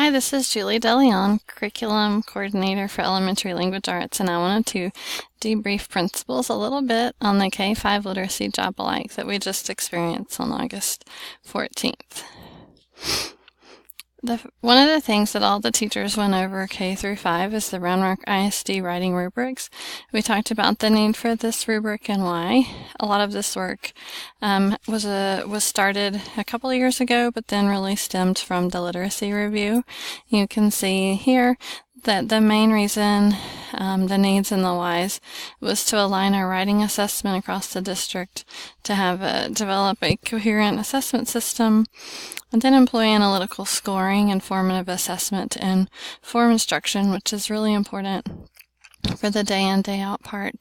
Hi, this is Julie DeLeon, Curriculum Coordinator for Elementary Language Arts, and I wanted to debrief principals a little bit on the K-5 literacy job alike that we just experienced on August 14th. One of the things that all the teachers went over K through 5 is the Roundmark ISD writing rubrics. We talked about the need for this rubric and why. A lot of this work was started a couple of years ago, but then really stemmed from the literacy review. You can see here that the main reason, the needs and the whys, was to align our writing assessment across the district, to develop a coherent assessment system, and then employ analytical scoring and formative assessment and form instruction, which is really important for the day in, day out part,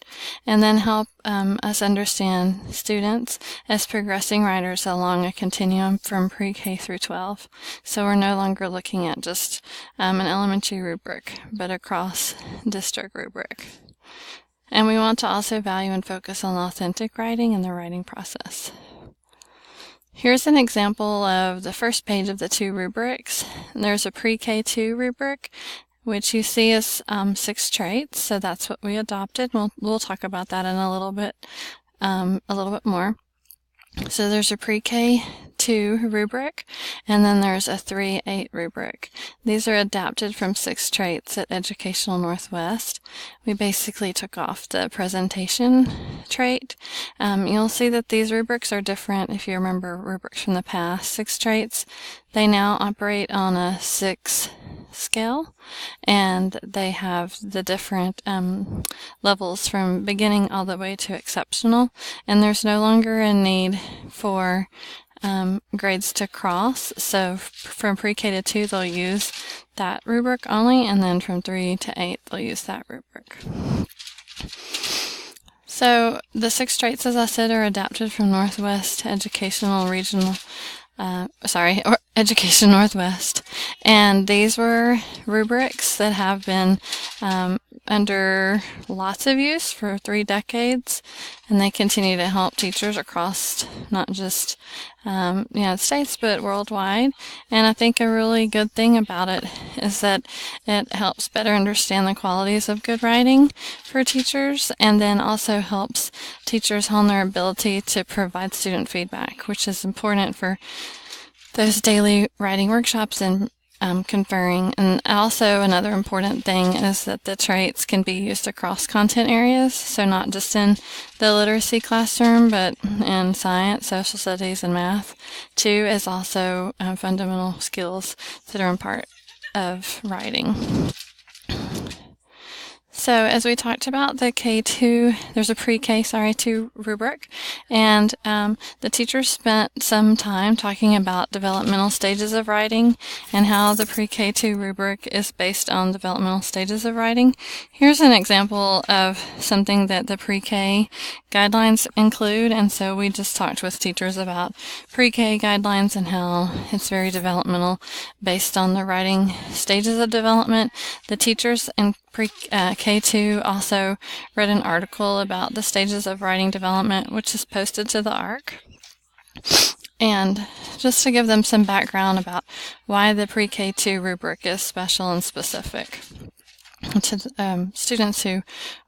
and then help us understand students as progressing writers along a continuum from pre-K through 12. So we're no longer looking at just an elementary rubric, but a cross-district rubric. And we want to also value and focus on authentic writing and the writing process. Here's an example of the first page of the two rubrics. There's a pre-K2 rubric, which you see is 6 traits, so that's what we adopted. We'll talk about that in a little bit more. So there's a pre-K2 rubric, and then there's a 3-8 rubric. These are adapted from 6 traits at Educational Northwest. We basically took off the presentation trait. You'll see that these rubrics are different if you remember rubrics from the past. 6 traits, they now operate on a 6 scale, and they have the different levels from beginning all the way to exceptional, and there's no longer a need for grades to cross. So from pre-K to 2 they'll use that rubric only, and then from 3 to 8 they'll use that rubric. So the 6 traits, as I said, are adapted from Northwest Educational Regional Education Northwest, and these were rubrics that have been under lots of use for 3 decades, and they continue to help teachers across not just the United States but worldwide. And I think a really good thing about it is that it helps better understand the qualities of good writing for teachers, and then also helps teachers hone their ability to provide student feedback, which is important for those daily writing workshops and conferring. And also another important thing is that the traits can be used across content areas, so not just in the literacy classroom, but in science, social studies, and math too, as also fundamental skills that are in part of writing. So as we talked about the K2, there's a pre-K, 2 rubric, and the teachers spent some time talking about developmental stages of writing and how the pre-K2 rubric is based on developmental stages of writing. Here's an example of something that the pre-K guidelines include, and so we just talked with teachers about pre-K guidelines and how it's very developmental based on the writing stages of development. The teachers in K2 also read an article about the stages of writing development, which is posted to the ARC. And just to give them some background about why the pre-K2 rubric is special and specific to students who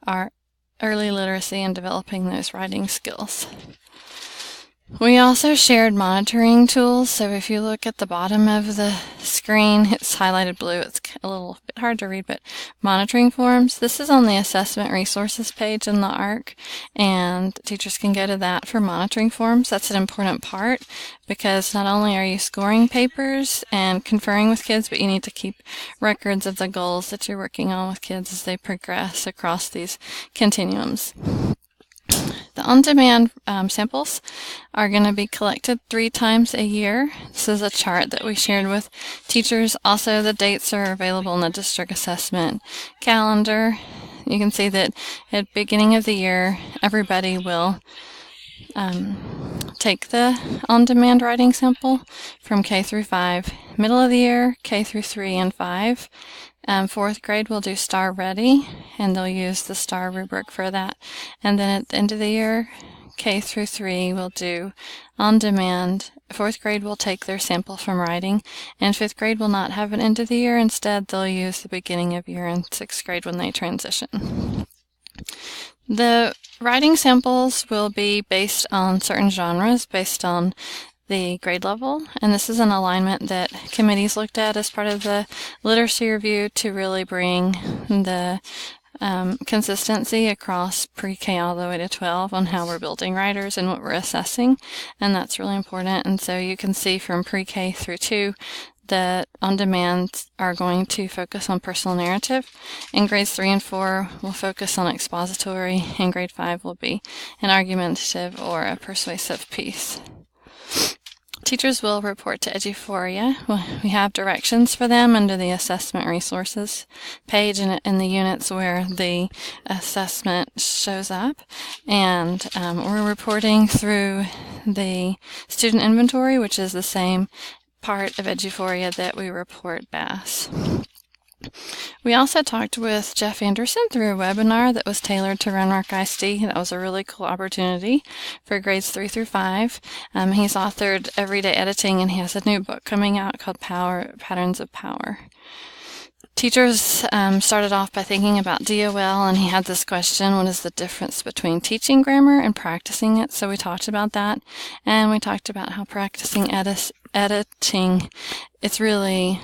are early literacy and developing those writing skills. We also shared monitoring tools, so if you look at the bottom of the screen, it's highlighted blue. It's a little bit hard to read, but monitoring forms. This is on the assessment resources page in the ARC, and teachers can go to that for monitoring forms. That's an important part because not only are you scoring papers and conferring with kids, but you need to keep records of the goals that you're working on with kids as they progress across these continuums. The on-demand samples are going to be collected 3 times a year. This is a chart that we shared with teachers. Also, the dates are available in the district assessment calendar. You can see that at the beginning of the year, everybody will take the on-demand writing sample from K through 5. Middle of the year, K through 3 and 5. 4th grade will do STAR Ready, and they'll use the STAR rubric for that. And then at the end of the year, K through 3 will do on demand. 4th grade will take their sample from writing, and 5th grade will not have an end of the year. Instead, they'll use the beginning of year in 6th grade when they transition. The writing samples will be based on certain genres, based on the grade level, and this is an alignment that committees looked at as part of the literacy review to really bring the consistency across pre-K all the way to 12 on how we're building writers and what we're assessing, and that's really important. And so you can see from pre-K through 2 that on-demand are going to focus on personal narrative, and grades 3 and 4 will focus on expository, and grade 5 will be an argumentative or a persuasive piece. Teachers will report to Eduphoria. We have directions for them under the assessment resources page in the units where the assessment shows up. And we're reporting through the student inventory, which is the same part of Eduphoria that we report BAS. We also talked with Jeff Anderson through a webinar that was tailored to Round Rock ISD. That was a really cool opportunity for grades 3 through 5. He's authored Everyday Editing, and he has a new book coming out called Patterns of Power. Teachers started off by thinking about DOL, and he had this question: what is the difference between teaching grammar and practicing it? So we talked about that, and we talked about how practicing editing, it's really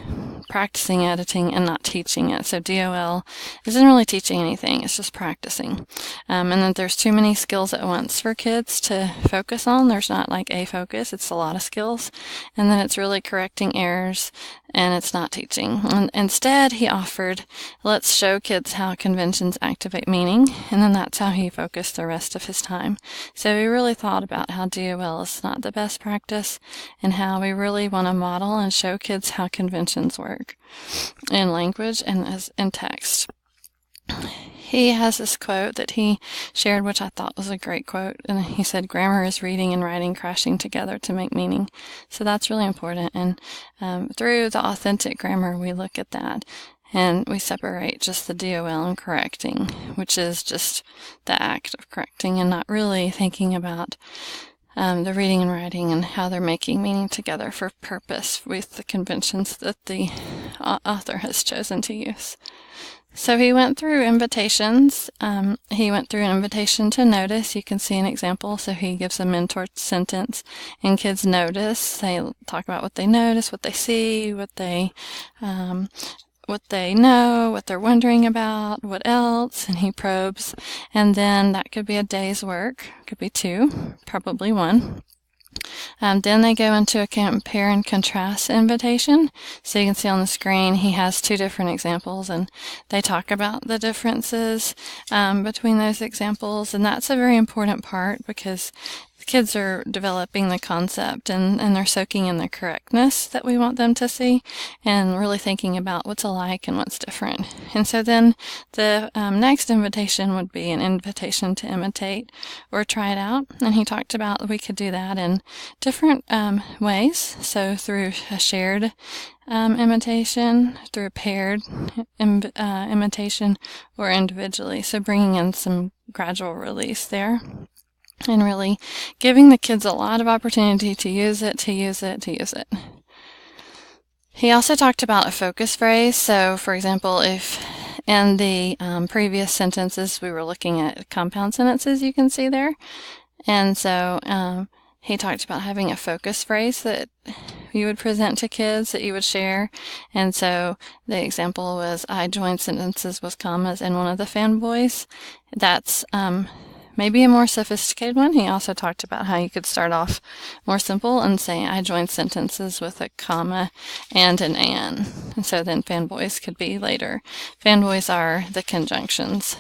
practicing editing and not teaching it. So DOL isn't really teaching anything, it's just practicing. And then there's too many skills at once for kids to focus on. There's not like a focus, it's a lot of skills. And then it's really correcting errors, and it's not teaching. And instead, he offered, let's show kids how conventions activate meaning, and then that's how he focused the rest of his time. So we really thought about how DOL is not the best practice, and how we really want to model and show kids how conventions work in language and as in text. He has this quote that he shared, which I thought was a great quote, and he said, grammar is reading and writing crashing together to make meaning. So that's really important, and through the authentic grammar we look at that, and we separate just the DOL and correcting, which is just the act of correcting and not really thinking about the reading and writing and how they're making meaning together for purpose with the conventions that the author has chosen to use. So he went through invitations. He went through an invitation to notice. You can see an example. So he gives a mentor sentence, and kids notice. They talk about what they notice, what they see, what they know, what they're wondering about, what else, and he probes. And then that could be a day's work, could be 2, probably 1. Then they go into a compare and contrast invitation. So you can see on the screen he has 2 different examples, and they talk about the differences between those examples, and that's a very important part because the kids are developing the concept and they're soaking in the correctness that we want them to see, and really thinking about what's alike and what's different. And so then the next invitation would be an invitation to imitate or try it out, and he talked about we could do that in different ways. So through a shared imitation, through a paired imitation, or individually. So bringing in some gradual release there, and really giving the kids a lot of opportunity to use it. He also talked about a focus phrase. So, for example, if in the previous sentences we were looking at compound sentences, you can see there. And so he talked about having a focus phrase that you would present to kids that you would share. And so the example was, I joined sentences with commas in one of the fanboys. That's maybe a more sophisticated one. He also talked about how you could start off more simple and say, I joined sentences with a comma and an and. And so then fanboys could be later. Fanboys are the conjunctions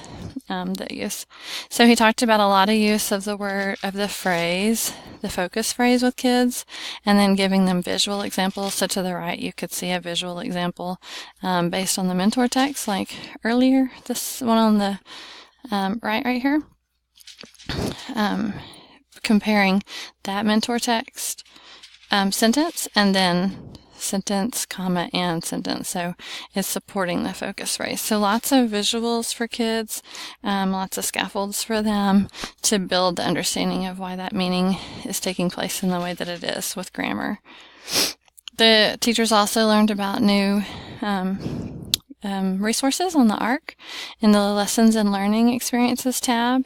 that use. So he talked about a lot of use of the phrase, the focus phrase with kids, and then giving them visual examples. So to the right, you could see a visual example based on the mentor text, like earlier, this one on the right here. Comparing that mentor text sentence and then sentence, comma, and sentence. So it's supporting the focus phrase. So lots of visuals for kids, lots of scaffolds for them to build the understanding of why that meaning is taking place in the way that it is with grammar. The teachers also learned about new resources on the ARC in the Lessons and Learning Experiences tab.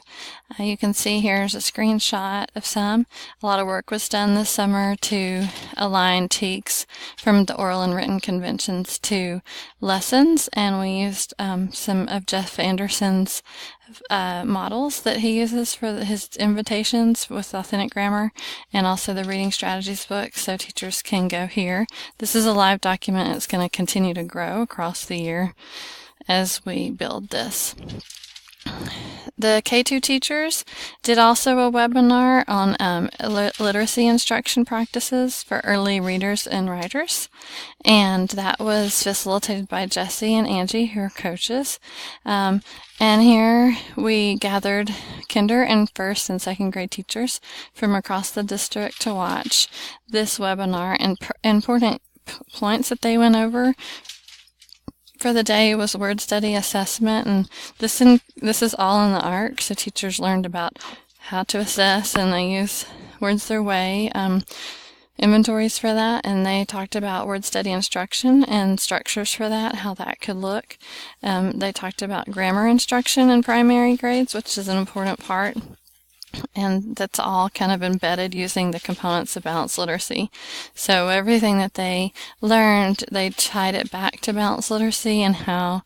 You can see here's a screenshot of some. A lot of work was done this summer to align TEKS from the oral and written conventions to lessons, and we used some of Jeff Anderson's models that he uses for his invitations with authentic grammar, and also the reading strategies book, so teachers can go here. This is a live document. It's going to continue to grow across the year as we build this. The K2 teachers did also a webinar on literacy instruction practices for early readers and writers, and that was facilitated by Jesse and Angie, who are coaches. And here we gathered kinder and first and second grade teachers from across the district to watch this webinar, and important points that they went over for the day was word study assessment, and this is all in the ARC, so teachers learned about how to assess, and they use Words Their Way inventories for that, and they talked about word study instruction and structures for that, how that could look. They talked about grammar instruction in primary grades, which is an important part, and that's all kind of embedded using the components of balanced literacy. So everything that they learned, they tied it back to balanced literacy and how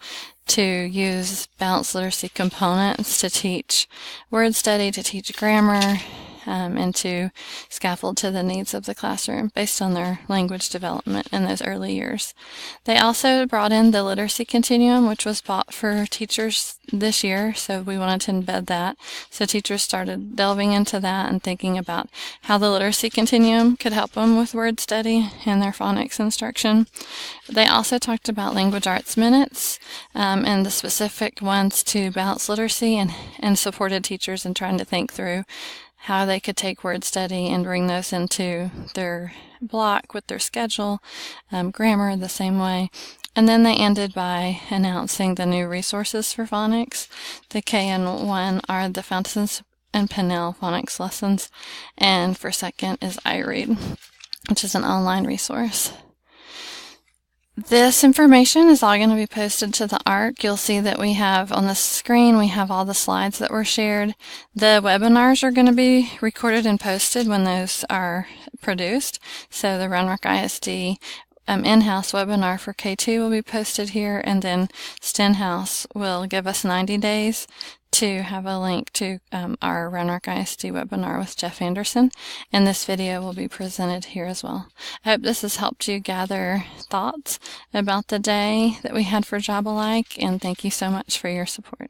to use balanced literacy components to teach word study, to teach grammar, and to scaffold to the needs of the classroom based on their language development in those early years. They also brought in the literacy continuum, which was bought for teachers this year, so we wanted to embed that. So teachers started delving into that and thinking about how the literacy continuum could help them with word study and their phonics instruction. They also talked about language arts minutes and the specific ones to balanced literacy, and supported teachers in trying to think through how they could take word study and bring those into their block with their schedule, grammar the same way. And then they ended by announcing the new resources for phonics. The KN1 are the Fountains and Pennell phonics lessons, and for second is iRead, which is an online resource. This information is all going to be posted to the ARC. You'll see that we have on the screen, we have all the slides that were shared. The webinars are going to be recorded and posted when those are produced. So the Round Rock ISD in-house webinar for K2 will be posted here, and then Stenhouse will give us 90 days to have a link to our Round Rock ISD webinar with Jeff Anderson, and this video will be presented here as well. I hope this has helped you gather thoughts about the day that we had for Job Alike, and thank you so much for your support.